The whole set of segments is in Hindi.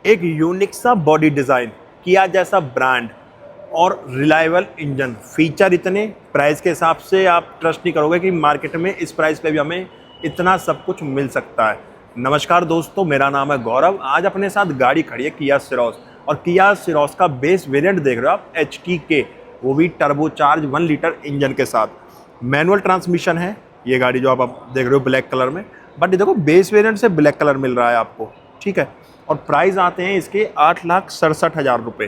एक यूनिक सा बॉडी डिज़ाइन, किया जैसा ब्रांड और रिलायबल इंजन, फीचर इतने, प्राइस के हिसाब से आप ट्रस्ट नहीं करोगे कि मार्केट में इस प्राइस पे भी हमें इतना सब कुछ मिल सकता है। नमस्कार दोस्तों, मेरा नाम है गौरव। आज अपने साथ गाड़ी खड़ी है किया सिरोस, और किया सिरोस का बेस वेरिएंट देख रहे हो आप HTK, वो भी टर्बोचार्ज 1 लीटर इंजन के साथ। मैनुअल ट्रांसमिशन है ये गाड़ी जो आप देख रहे हो ब्लैक कलर में, बट ये देखो बेस वेरिएंट से ब्लैक कलर मिल रहा है आपको, ठीक है। और प्राइस आते हैं इसके 8,67,000 रुपये,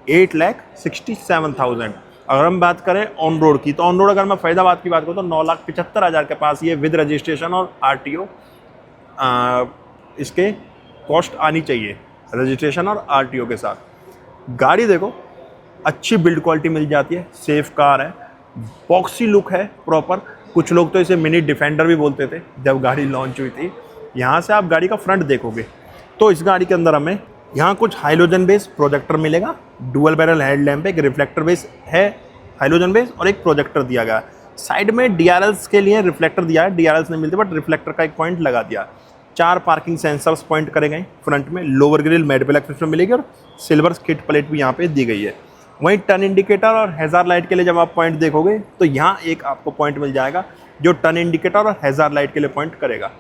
8,67,000। अगर हम बात करें ऑन रोड की, तो ऑन रोड अगर मैं फरीदाबाद की बात करूँ तो 9,75,000 के पास ये विद रजिस्ट्रेशन और RTO इसके कॉस्ट आनी चाहिए, रजिस्ट्रेशन और RTO के साथ। गाड़ी देखो, अच्छी बिल्ड क्वालिटी मिल जाती है, सेफ कार है, बॉक्सी लुक है प्रॉपर। कुछ लोग तो इसे मिनी डिफेंडर भी बोलते थे जब गाड़ी लॉन्च हुई थी। यहाँ से आप गाड़ी का फ्रंट देखोगे तो इस गाड़ी के अंदर हमें यहाँ कुछ हाइलोजन बेस प्रोजेक्टर मिलेगा, डुअल बैरल हेडलैम्प, एक रिफ्लेक्टर बेस है हाइलोजन बेस और एक प्रोजेक्टर दिया गया है। साइड में DRLs के लिए रिफ्लेक्टर दिया है, DRLs नहीं मिलते बट रिफ्लेक्टर का एक पॉइंट लगा दिया। 4 पार्किंग सेंसर्स पॉइंट करे गए फ्रंट में, lower grill matte black system मिलेगी और सिल्वर स्किड प्लेट भी यहाँ पे दी गई है। वहीं टर्न इंडिकेटर और हैज़ार्ड लाइट के लिए जब आप पॉइंट देखोगे तो यहाँ एक आपको पॉइंट मिल जाएगा जो टर्न इंडिकेटर और हैज़ार्ड लाइट के लिए पॉइंट करेगा।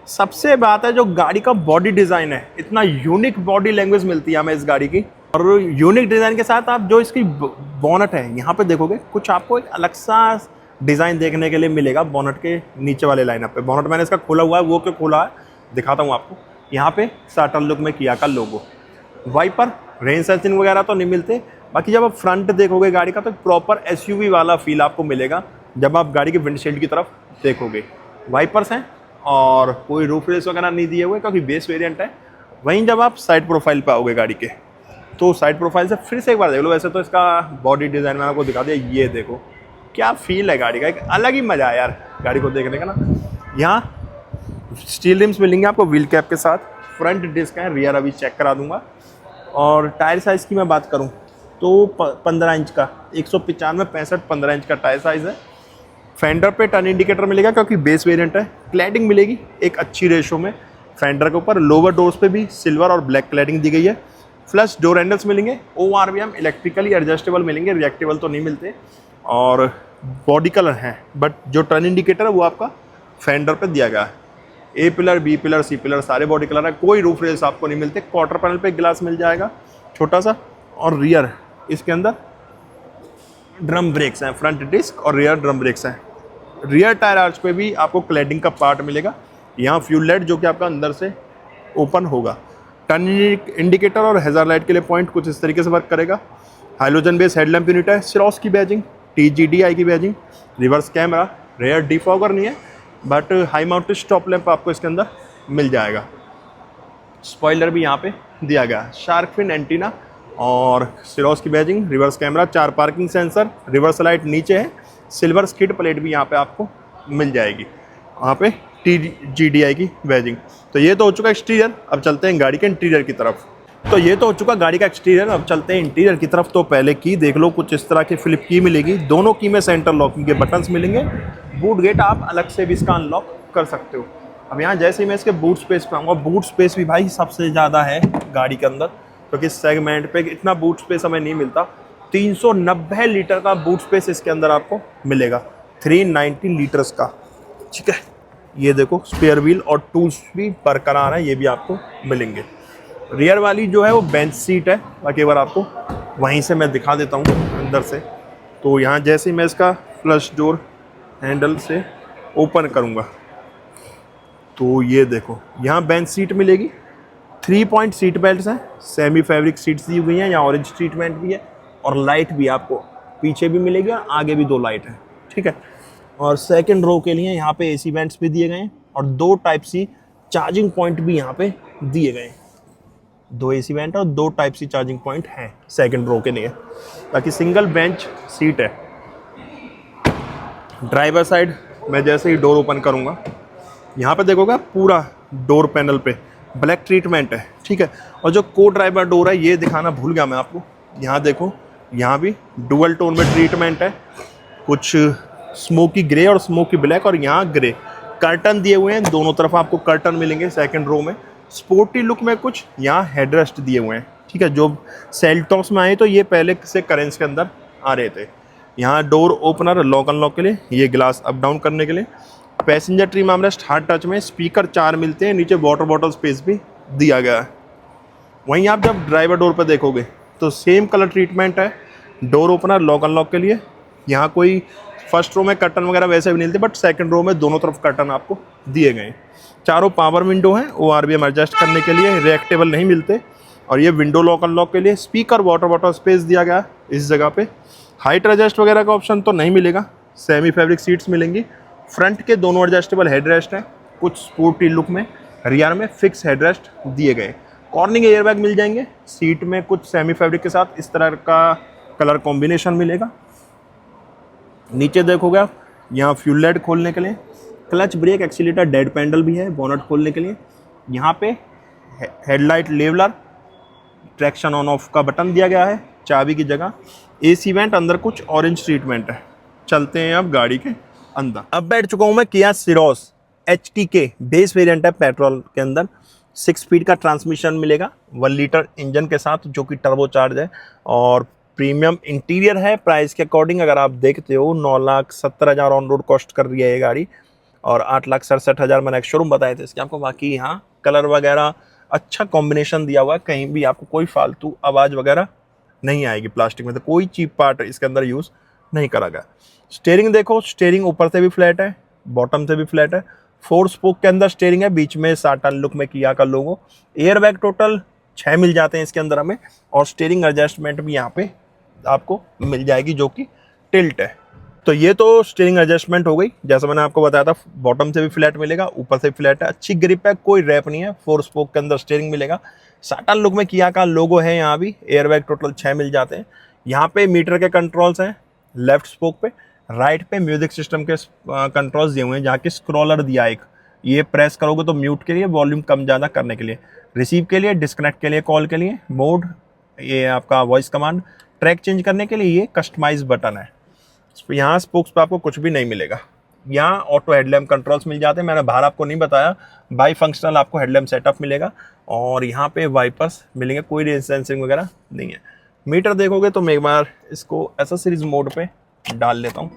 सबसे बात है जो गाड़ी का बॉडी डिज़ाइन है, इतना यूनिक बॉडी लैंग्वेज मिलती है हमें इस गाड़ी की। और यूनिक डिज़ाइन के साथ आप जो इसकी बोनट है यहाँ पे देखोगे, कुछ आपको एक अलग सा डिज़ाइन देखने के लिए मिलेगा बोनट के नीचे वाले लाइनअप पे। बोनट मैंने इसका खोला हुआ है, वो क्यों खोला है दिखाता हूँ आपको। यहाँ पे स्टार्टर लुक में किया का लोगो, वाइपर, रेन सेंसिंग वगैरह तो नहीं मिलते। बाकी जब आप फ्रंट देखोगे गाड़ी का तो प्रॉपर SUV वाला फील आपको मिलेगा जब आप गाड़ी के विंडशील्ड की तरफ देखोगे। वाइपर्स हैं और कोई रूफ रेस वगैरह नहीं दिए हुए क्योंकि बेस वेरिएंट है। वहीं जब आप साइड प्रोफाइल पे आओगे गाड़ी के, तो साइड प्रोफाइल से फिर से एक बार देख लो। वैसे तो इसका बॉडी डिज़ाइन मैंने आपको दिखा दिया, ये देखो क्या फील है गाड़ी का, एक अलग ही मज़ा है यार गाड़ी को देखने का ना। यहाँ स्टील रिम्स मिलेंगे आपको व्हील कैप के साथ, फ्रंट डिस्क है, रियर अभी चेक करा दूंगा। और टायर साइज़ की मैं बात करूँ तो 15 इंच का, 195/65 15 इंच का टायर साइज़ है। फेंडर पे टर्न इंडिकेटर मिलेगा क्योंकि बेस वेरिएंट है। क्लैडिंग मिलेगी एक अच्छी रेशो में फेंडर के ऊपर, लोअर डोर्स पे भी सिल्वर और ब्लैक क्लैडिंग दी गई है। फ्लश डोर हैंडल्स मिलेंगे, ORVM इलेक्ट्रिकली एडजस्टेबल मिलेंगे, रिएक्टेबल तो नहीं मिलते। और बॉडी कलर है बट जो टर्न इंडिकेटर है वो आपका फेंडर पे दिया गया है। A pillar, B pillar, C pillar सारे बॉडी कलर है, कोई रूफ रेस आपको नहीं मिलते। क्वार्टर पैनल पे ग्लास मिल जाएगा छोटा सा, और रियर इसके अंदर ड्रम ब्रेक्स हैं, फ्रंट डिस्क और रियर ड्रम ब्रेक्स हैं। रियर टायर आर्च पे भी आपको क्लैडिंग का पार्ट मिलेगा। यहाँ फ्यूल लाइट जो कि आपका अंदर से ओपन होगा। टर्न इंडिकेटर और हैज़ार्ड लाइट के लिए पॉइंट कुछ इस तरीके से वर्क करेगा। हाइलोजन बेस हेडलैम्प यूनिट है, सिरोस की बैजिंग, TGDI की badging, reverse camera, rear defogger नहीं है but high mounted stop lamp आपको इसके अंदर मिल जाएगा। स्पॉइलर भी यहाँ पे दिया गया है, शार्क फिन एंटीना और सिरोस की badging, reverse camera, 4 parking sensor, reverse light नीचे है, सिल्वर स्किड प्लेट भी यहाँ पे आपको मिल जाएगी। वहाँ पे TGDI की बैजिंग। तो ये तो हो चुका एक्सटीरियर, अब चलते हैं गाड़ी के इंटीरियर की तरफ। तो ये तो हो चुका गाड़ी का एक्सटीरियर, अब चलते हैं इंटीरियर की तरफ। तो पहले की देख लो, कुछ इस तरह की फ्लिप की मिलेगी, दोनों की में सेंटर लॉकिंग के बटन्स मिलेंगे। बूट गेट आप अलग से भी इसका अनलॉक कर सकते हो। अब यहाँ जैसे ही मैं इसके बूट स्पेस पे आऊँगा, बूट स्पेस भी भाई सबसे ज़्यादा है गाड़ी के अंदर, क्योंकि इस सेगमेंट पे इतना बूट स्पेस हमें नहीं मिलता। 390 लीटर का बूट स्पेस इसके अंदर आपको मिलेगा, 390 लीटर्स का, ठीक है। ये देखो स्पेयर व्हील और टूल्स भी बरकरार है, ये भी आपको मिलेंगे। रियर वाली जो है वो बेंच सीट है, बाकी एक बार आपको वहीं से मैं दिखा देता हूँ अंदर से। तो यहाँ जैसे ही मैं इसका फ्लश डोर हैंडल से ओपन करूँगा तो ये देखो यहाँ बेंच सीट मिलेगी, 3 पॉइंट सीट बेल्ट हैं, सेमी फैब्रिक सीट्स दी हुई हैं, यहाँ ऑरेंज ट्रीटमेंट भी है और लाइट भी आपको पीछे भी मिलेगी और आगे भी 2 लाइट है, ठीक है। और सेकंड रो के लिए यहाँ पे AC वेंट्स भी दिए गए हैं और 2 टाइप सी चार्जिंग पॉइंट भी यहाँ पे दिए गए हैं। 2 AC वेंट और 2 टाइप सी चार्जिंग पॉइंट हैं सेकंड रो के लिए। बाकी सिंगल बेंच सीट है। ड्राइवर साइड मैं जैसे ही डोर ओपन करूँगा, यहाँ पे देखोगे पूरा डोर पैनल पे ब्लैक ट्रीटमेंट है, ठीक है। और जो को ड्राइवर डोर है ये दिखाना भूल गया मैं आपको, यहाँ देखो यहाँ भी डुअल टोन में ट्रीटमेंट है, कुछ स्मोकी ग्रे और स्मोकी ब्लैक, और यहाँ ग्रे कर्टन दिए हुए हैं, दोनों तरफ आपको कर्टन मिलेंगे सेकंड रो में। स्पोर्टी लुक में कुछ यहाँ हेडरेस्ट दिए हुए हैं, ठीक है, जो सेल्टॉस में आए तो ये पहले से करेंस के अंदर आ रहे थे। यहाँ डोर ओपनर लॉक अनलॉक के लिए, ये ग्लास अप डाउन करने के लिए, passenger trim armrest hard touch में, स्पीकर 4 मिलते हैं, नीचे वाटर बॉटल स्पेस भी दिया गया है। वहीं आप जब ड्राइवर डोर पर देखोगे तो सेम कलर ट्रीटमेंट है, डोर ओपनर लॉक अनलॉक के लिए। यहाँ कोई फर्स्ट रो में कर्टन वगैरह वैसे भी नहीं थे, बट सेकंड रो में दोनों तरफ कर्टन आपको दिए गए। चारों पावर विंडो हैं, ORVM एडजस्ट करने के लिए, रिएक्टेबल नहीं मिलते। और ये विंडो लॉक अनलॉक के लिए, स्पीकर वाटर बॉटल स्पेस दिया गया इस जगह पे। हाइट एडजस्ट वगैरह का ऑप्शन तो नहीं मिलेगा, सेमी फैब्रिक सीट्स मिलेंगी। फ्रंट के दोनों एडजस्टेबल हेडरेस्ट हैं, कुछ स्पोर्टी लुक में। रियर में फिक्स हेडरेस्ट दिए गए। कॉर्निंग एयरबैग मिल जाएंगे सीट में, कुछ सेमी फैब्रिक के साथ इस तरह का कलर कॉम्बिनेशन मिलेगा। नीचे देखोगे आप, यहाँ फ्यूल लाइट खोलने के लिए, clutch brake accelerator dead pedal भी है बोनट खोलने के लिए। यहाँ पे headlight leveller, traction on off का बटन दिया गया है चाबी की जगह। AC वेंट, अंदर कुछ ऑरेंज ट्रीटमेंट है। चलते हैं अब गाड़ी के अंदर। अब बैठ चुका हूँ मैं किया सिरोस HTK, बेस वेरिएंट है पेट्रोल के अंदर। 6 स्पीड का ट्रांसमिशन मिलेगा 1 लीटर इंजन के साथ, जो कि टर्बो चार्ज है और प्रीमियम इंटीरियर है। प्राइस के अकॉर्डिंग अगर आप देखते हो 9,70,000 ऑन रोड कॉस्ट कर रही है ये गाड़ी, और 8,67,000 मैंने एक शोरूम बताए थे इसके आपको। बाकी यहाँ कलर वगैरह अच्छा कॉम्बिनेशन दिया हुआ है, कहीं भी आपको कोई फालतू आवाज़ वगैरह नहीं आएगी। प्लास्टिक में तो कोई चीप पार्ट इसके अंदर यूज़ नहीं करा गया। स्टेयरिंग देखो, स्टेयरिंग ऊपर से भी फ्लैट है, बॉटम से भी फ्लैट है। 4 स्पोक के अंदर स्टेयरिंग है, बीच में साटन लुक में किया का लोगो। एयर बैग टोटल 6 मिल जाते हैं इसके अंदर हमें, और स्टेयरिंग एडजस्टमेंट भी यहाँ पे आपको मिल जाएगी, जो कि टिल्ट है। तो ये तो स्टीयरिंग एडजस्टमेंट हो गई, जैसा मैंने आपको बताया था। बॉटम से भी फ्लैट मिलेगा, ऊपर से भी फ्लैट है, अच्छी ग्रिप है, कोई रैप नहीं है। 4 स्पोक के अंदर स्टीयरिंग मिलेगा, साटन लुक में किया का लोगो है। यहाँ भी एयरबैग टोटल 6 मिल जाते हैं। यहाँ पे मीटर के कंट्रोल्स हैं लेफ्ट स्पोक पे, राइट पे म्यूजिक सिस्टम के कंट्रोल्स दिए हुए हैं, जहाँ की स्क्रॉलर दिया एक, ये प्रेस करोगे तो म्यूट के लिए, वॉल्यूम कम ज़्यादा करने के लिए, रिसीव के लिए, डिस्कनेक्ट के लिए, कॉल के लिए, मोड ये आपका वॉइस कमांड, ट्रैक चेंज करने के लिए ये कस्टमाइज बटन है। यहाँ स्पोक्स पे आपको कुछ भी नहीं मिलेगा। यहाँ ऑटो हेडलैम्प कंट्रोल्स मिल जाते हैं, मैंने बाहर आपको नहीं बताया, बाई फंक्शनल आपको हेडलैम्प सेटअप मिलेगा। और यहाँ पे वाइपर्स मिलेंगे, कोई रेंज सेंसिंग वगैरह नहीं है। मीटर देखोगे तो मैं एक बार इसको एसेसरीज मोड पे डाल लेता हूँ।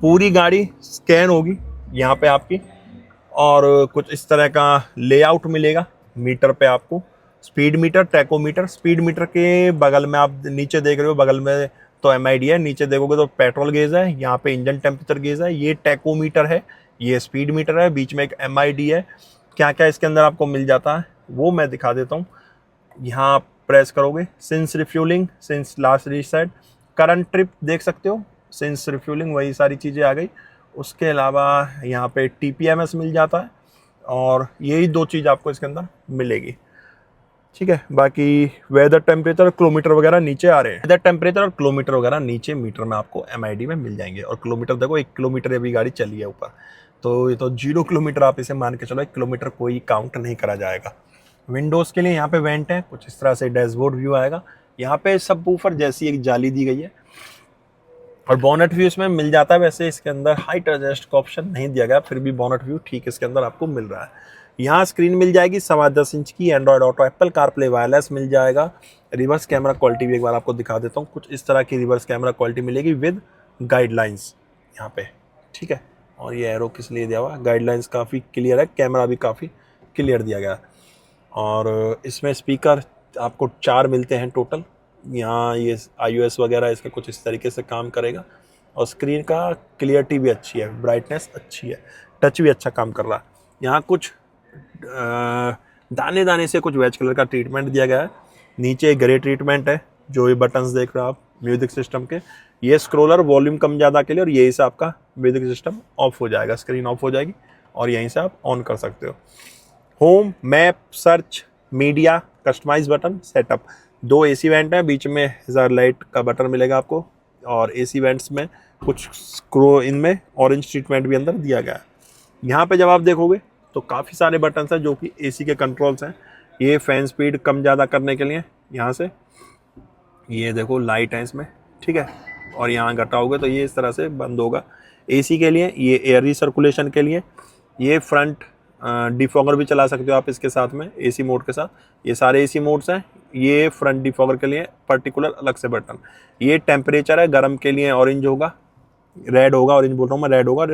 पूरी गाड़ी स्कैन होगी यहाँ पे आपकी, और कुछ इस तरह का लेआउट मिलेगा मीटर पे आपको। Speed metre, tachometer, speed metre के बगल में आप नीचे देख रहे हो, बगल में तो MID है, नीचे देखोगे तो पेट्रोल गेज है, यहाँ पे इंजन टेम्परेचर गेज है, ये टैकोमीटर है, ये स्पीड मीटर है, बीच में एक MID है। क्या क्या इसके अंदर आपको मिल जाता है वो मैं दिखा देता हूँ। यहाँ प्रेस करोगे, since refuelling, since last reset, current trip देख सकते हो, सिंस रिफ्यूलिंग, वही सारी चीज़ें आ गई। उसके अलावा यहाँ पे TPMS मिल जाता है, और यही 2 चीज़ आपको इसके अंदर मिलेगी, ठीक है। बाकी वेदर टेम्परेचर, किलोमीटर वगैरह नीचे आ रहे हैं। वेदर टेम्परेचर और किलोमीटर वगैरह नीचे मीटर में आपको MID में मिल जाएंगे। और किलोमीटर देखो, 1 किलोमीटर अभी गाड़ी चली है ऊपर, तो ये तो 0 किलोमीटर आप इसे मान के चलो, 1 किलोमीटर कोई काउंट नहीं करा जाएगा। विंडोज़ के लिए यहाँ पे वेंट है, कुछ इस तरह से डैशबोर्ड व्यू आएगा। यहाँ पे सबवूफर जैसी एक जाली दी गई है, और बोनट व्यू इसमें मिल जाता है। वैसे इसके अंदर हाइट एडजस्ट का ऑप्शन नहीं दिया गया, फिर भी बोनट व्यू ठीक इसके अंदर आपको मिल रहा है। यहाँ स्क्रीन मिल जाएगी 10.25 इंच की, Android Auto, Apple CarPlay wireless मिल जाएगा। रिवर्स कैमरा क्वालिटी भी एक बार आपको दिखा देता हूँ, कुछ इस तरह की रिवर्स कैमरा क्वालिटी मिलेगी विद गाइडलाइंस यहाँ पे, ठीक है। और ये एरो किस लिए दिया हुआ, गाइडलाइंस काफ़ी क्लियर है, कैमरा भी काफ़ी क्लियर दिया गया है। और इसमें स्पीकर आपको 4 मिलते हैं टोटल। यहाँ ये iOS वगैरह इसका कुछ इस तरीके से काम करेगा, और स्क्रीन का क्लियरिटी भी अच्छी है, ब्राइटनेस अच्छी है, टच भी अच्छा काम कर रहा है। यहाँ कुछ दाने दाने से कुछ वेज कलर का ट्रीटमेंट दिया गया है। नीचे ग्रे ट्रीटमेंट है, जो ये बटन्स देख रहे हो आप म्यूजिक सिस्टम के, ये स्क्रोलर वॉल्यूम कम ज़्यादा के लिए, और यहीं से आपका म्यूजिक सिस्टम ऑफ हो जाएगा, स्क्रीन ऑफ हो जाएगी, और यहीं से आप ऑन कर सकते हो। Home, map, search, media, customise button, setup. 2 AC went हैं, बीच में हज़ार लाइट का बटन मिलेगा आपको, और AC वेंट्स में कुछ स्क्रो, इनमें ऑरेंज ट्रीटमेंट भी अंदर दिया गया है। यहाँ पे जब आप देखोगे तो काफ़ी सारे बटन्स हैं जो कि AC के कंट्रोल्स हैं। ये फ़ैन स्पीड कम ज़्यादा करने के लिए, यहाँ से ये देखो लाइट है इसमें, ठीक है। और यहाँ घटाओगे तो ये इस तरह से बंद होगा। AC के लिए ये एयर रिसर्कुलेशन के लिए, ये फ्रंट डिफॉगर भी चला सकते हो आप इसके साथ में एसी मोड के साथ। ये सारे एसी मोड्स हैं। ये फ्रंट डिफॉगर के लिए पर्टिकुलर अलग से बटन। ये टेम्परेचर है, गर्म के लिए ऑरेंज होगा, रेड होगा, ऑरेंज बोल रहा हूँ मैं, रेड होगा,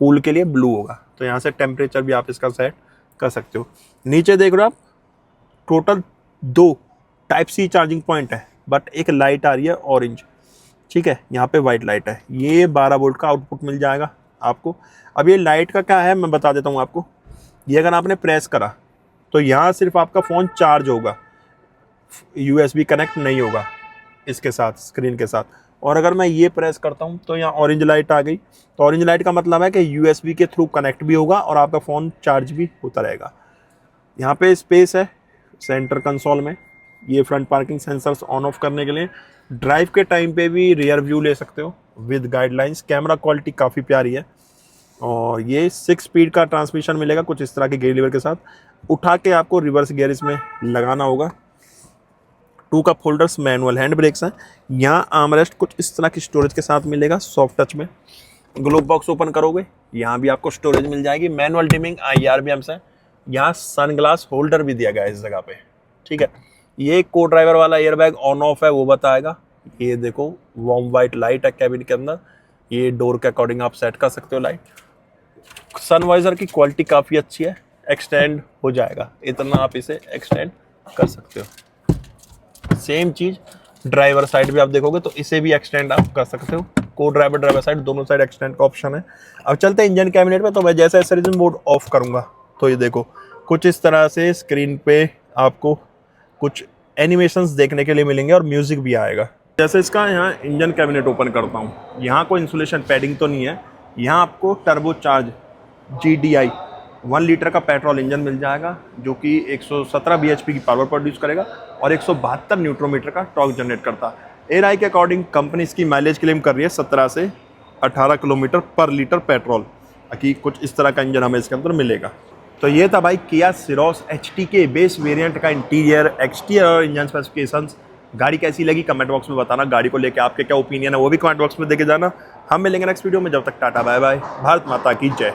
कूल के लिए ब्लू होगा। तो यहाँ से टेम्परेचर भी आप इसका सेट कर सकते हो। नीचे देख रहे हो आप, total 2 type C charging point है, बट एक लाइट आ रही है ऑरेंज, ठीक है, यहाँ पे वाइट लाइट है। ये 12 वोल्ट का आउटपुट मिल जाएगा आपको। अब ये लाइट का क्या है मैं बता देता हूँ आपको। ये अगर आपने प्रेस करा तो यहाँ सिर्फ आपका फ़ोन चार्ज होगा, USB कनेक्ट नहीं होगा इसके साथ, स्क्रीन के साथ। और अगर मैं ये प्रेस करता हूँ तो यहाँ ऑरेंज लाइट आ गई। तो ऑरेंज लाइट का मतलब है कि USB के थ्रू कनेक्ट भी होगा और आपका फ़ोन चार्ज भी होता रहेगा। यहाँ पे स्पेस है सेंटर कंसोल में, ये front parking sensors on off करने के लिए। ड्राइव के टाइम पे भी रियर व्यू ले सकते हो विद गाइडलाइंस। कैमरा क्वालिटी काफ़ी प्यारी है। और ये 6 स्पीड का ट्रांसमिशन मिलेगा कुछ इस तरह के गियर लीवर के साथ। उठा के आपको रिवर्स गियर इसमें लगाना होगा। 2 cup holders, manual hand brakes हैं। यहाँ आर्मरेस्ट कुछ इस तरह की स्टोरेज के साथ मिलेगा सॉफ्ट टच में। ग्लोब बॉक्स ओपन करोगे, यहाँ भी आपको स्टोरेज मिल जाएगी। मैनुअल डिमिंग IRBMs है। यहाँ सनग्लास होल्डर भी दिया गया है इस जगह पे, ठीक है। ये को ड्राइवर वाला एयरबैग ऑन ऑफ है वो बताएगा। ये देखो वार्म वाइट लाइट है कैबिन के अंदर। ये डोर के अकॉर्डिंग आप सेट कर सकते हो लाइट। सनवाइजर की क्वालिटी काफ़ी अच्छी है, एक्सटेंड हो जाएगा, इतना आप इसे एक्सटेंड कर सकते हो। सेम चीज़ ड्राइवर साइड भी आप देखोगे तो इसे भी एक्सटेंड आप कर सकते हो। को ड्राइवर साइड दोनों साइड एक्सटेंड का ऑप्शन है। अब चलते हैं इंजन कैबिनेट में। तो मैं जैसे एसेसरीज मोड ऑफ करूँगा तो ये देखो कुछ इस तरह से स्क्रीन पे आपको कुछ एनिमेशंस देखने के लिए मिलेंगे और म्यूजिक भी आएगा। जैसे इसका यहाँ इंजन कैबिनेट ओपन करता हूँ, यहाँ कोई इंसुलेशन पैडिंग तो नहीं है। यहाँ आपको टर्बो चार्ज GDI 1 लीटर का पेट्रोल इंजन मिल जाएगा जो कि 117 bhp की पावर प्रोड्यूस करेगा और 172 न्यूट्रोमीटर का टॉर्क जनरेट करता है। एआरआई के अकॉर्डिंग कंपनी इसकी माइलेज क्लेम कर रही है 17 से 18 किलोमीटर पर लीटर पेट्रोल की। कुछ इस तरह का इंजन हमें इसके अंदर मिलेगा। तो ये था भाई किया सिरोस HT के बेस वेरिएंट का इंटीरियर, एक्सटीरियर और इंजन स्पेसिफिकेशंस। गाड़ी कैसी लगी कमेंट बॉक्स में बताना। गाड़ी को लेके आपके क्या ओपिनियन है वो भी कमेंट बॉक्स में देके जाना। हम मिलेंगे नेक्स्ट वीडियो में। जब तक टाटा बाय बाय, भारत माता की जय।